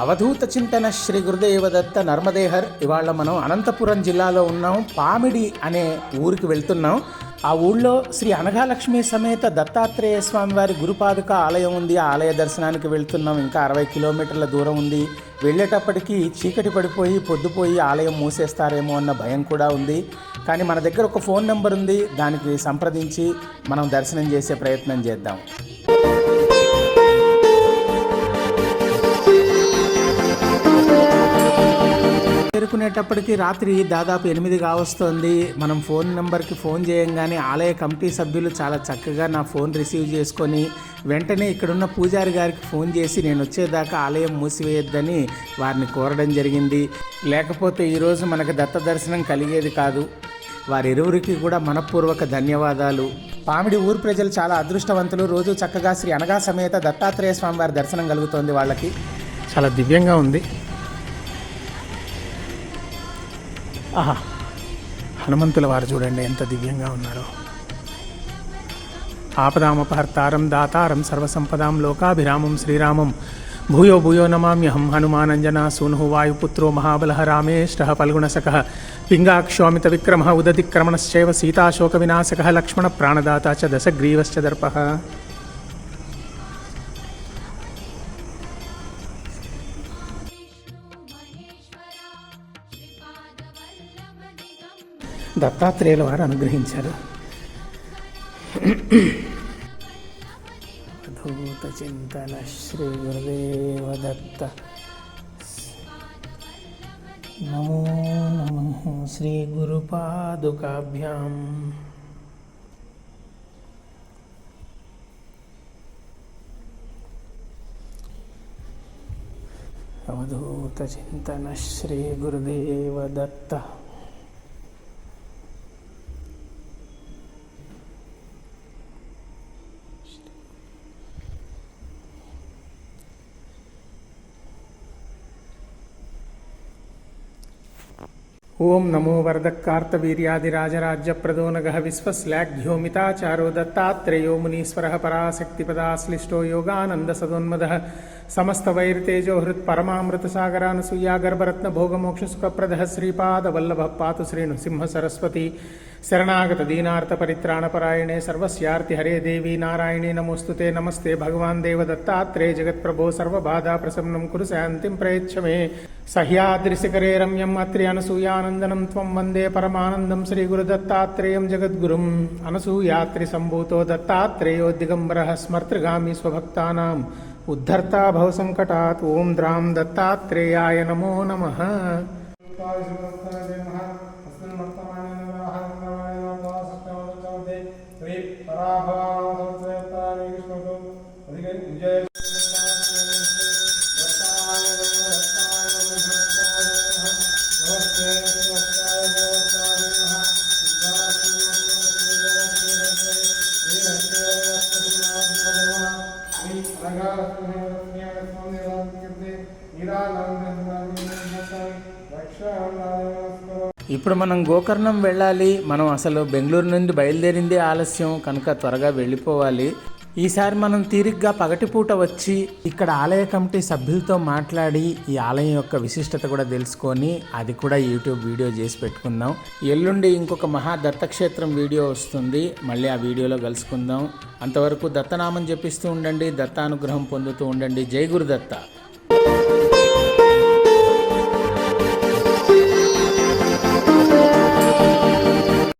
అవధూత చింతన శ్రీ గురుదేవదత్త నర్మదేహర్. ఇవాళ మనం అనంతపురం జిల్లాలో ఉన్నాం. పామిడి అనే ఊరికి వెళ్తున్నాం. ఆ ఊళ్ళో శ్రీ అనఘాలక్ష్మి సమేత దత్తాత్రేయ స్వామి వారి గురుపాదుక ఆలయం ఉంది. ఆ ఆలయ దర్శనానికి వెళ్తున్నాం. ఇంకా 60 కిలోమీటర్ల దూరం ఉంది. వెళ్ళేటప్పటికి చీకటి పడిపోయి పొద్దుపోయి ఆలయం మూసేస్తారేమో అన్న భయం కూడా ఉంది. కానీ మన దగ్గర ఒక ఫోన్ నెంబర్ ఉంది. దానికి సంప్రదించి మనం దర్శనం చేసే ప్రయత్నం చేద్దాం. చేరుకునేటప్పటికి రాత్రి దాదాపు 8 కావస్తోంది. మనం ఫోన్ నెంబర్కి ఫోన్ చేయంగానే ఆలయ కమిటీ సభ్యులు చాలా చక్కగా నా ఫోన్ రిసీవ్ చేసుకొని వెంటనే ఇక్కడున్న పూజారి గారికి ఫోన్ చేసి నేను వచ్చేదాకా ఆలయం మూసివేయొద్దని వారిని కోరడం జరిగింది. లేకపోతే ఈరోజు మనకు దత్త దర్శనం కలిగేది కాదు. వారిరువురికి కూడా మనపూర్వక ధన్యవాదాలు. పామిడి ఊరు ప్రజలు చాలా అదృష్టవంతులు. రోజు చక్కగా శ్రీ అనగా సమేత దత్తాత్రేయ స్వామి వారి దర్శనం కలుగుతోంది. వాళ్ళకి చాలా దివ్యంగా ఉంది. ఆహా, హనుమంతుల వారు చూడండి ఎంత దివ్యంగా ఉన్నారో. ఆపదామపహర్తారం దాతారం సర్వసంపదాం లోకాభిరామం శ్రీరామం భూయో భూయో నమామ్యహం. హనుమానంజనా సూను వాయుపుత్రో మహాబలః రామేష్టః ఫల్గుణసఖః పింగాక్షోమిత విక్రమః ఉదతిక్రమణశ్చైవ సీతాశోక వినాశకః లక్ష్మణ ప్రాణదాత చ దశగ్రీవశ్చ దర్పః. దత్తాత్రేయుల వారు అనుగ్రహించారు. అద్భుత చింతన శ్రీ గురుదేవ దత్త. నమో నమః శ్రీ గురుపాదుకాభ్యాం. అవధూత చింతన శ్రీ గురుదేవ దత్త. ఓం నమో వరదకార్తవీర్యాదిరాజరాజ్యప్రదో నగః విశ్వశ్లాఘ్యోమితాచారో దత్తాత్రేయో మునీశ్వరః పరాశక్తిపదాశ్లిష్టో యోగానంద సదోన్మదః సమస్తవైర్తేజో హృత్ పరమామృతసాగరానసూయా గర్భరత్న భోగమోక్షసుఖప్రదః శ్రీపాదవల్లభః పాతు శ్రీ నృసింహ సరస్వతి. శరణాగత దీనార్త పరిత్రాణపరాయణే సర్వస్యార్తి హరే దేవి నారాయణే నమోస్తుతే. నమస్తే భగవాన్ దేవదత్తాత్రేయ జగత్ప్రభో సర్వబాధా ప్రశమనం కురు శాంతిం ప్రయచ్చ మే. సహ్యాద్రిశిఖరే రమ్యం అత్రి అనసూయానందనం త్వం వందే పరమానందం శ్రీ గురుదత్తాత్రేయం జగద్గురుం. అనసూయాత్రి సంభూతో దత్తాత్రేయో దిగంబరః స్మర్తృగామి స్వభక్తానాం ఉద్ధర్తా భవసంకటాత్. ఓం ద్రాం దత్తాత్రేయాయ నమో నమః. ఇప్పుడు మనం గోకర్ణం వెళ్ళాలి. మనం అసలు బెంగళూరు నుండి బయలుదేరిందే ఆలస్యం కనుక త్వరగా వెళ్ళిపోవాలి. ఈసారి మనం తీరిగ్గా పగటిపూట వచ్చి ఇక్కడ ఆలయ కమిటీ సభ్యులతో మాట్లాడి ఈ ఆలయం యొక్క విశిష్టత కూడా తెలుసుకొని అది కూడా యూట్యూబ్ వీడియో చేసి పెట్టుకుందాం. ఎల్లుండి ఇంకొక మహా దత్తక్షేత్రం వీడియో వస్తుంది. మళ్ళీ ఆ వీడియోలో కలుసుకుందాం. అంతవరకు దత్తనామం జపిస్తూ ఉండండి, దత్తానుగ్రహం పొందుతూ ఉండండి. జై గురుదత్త.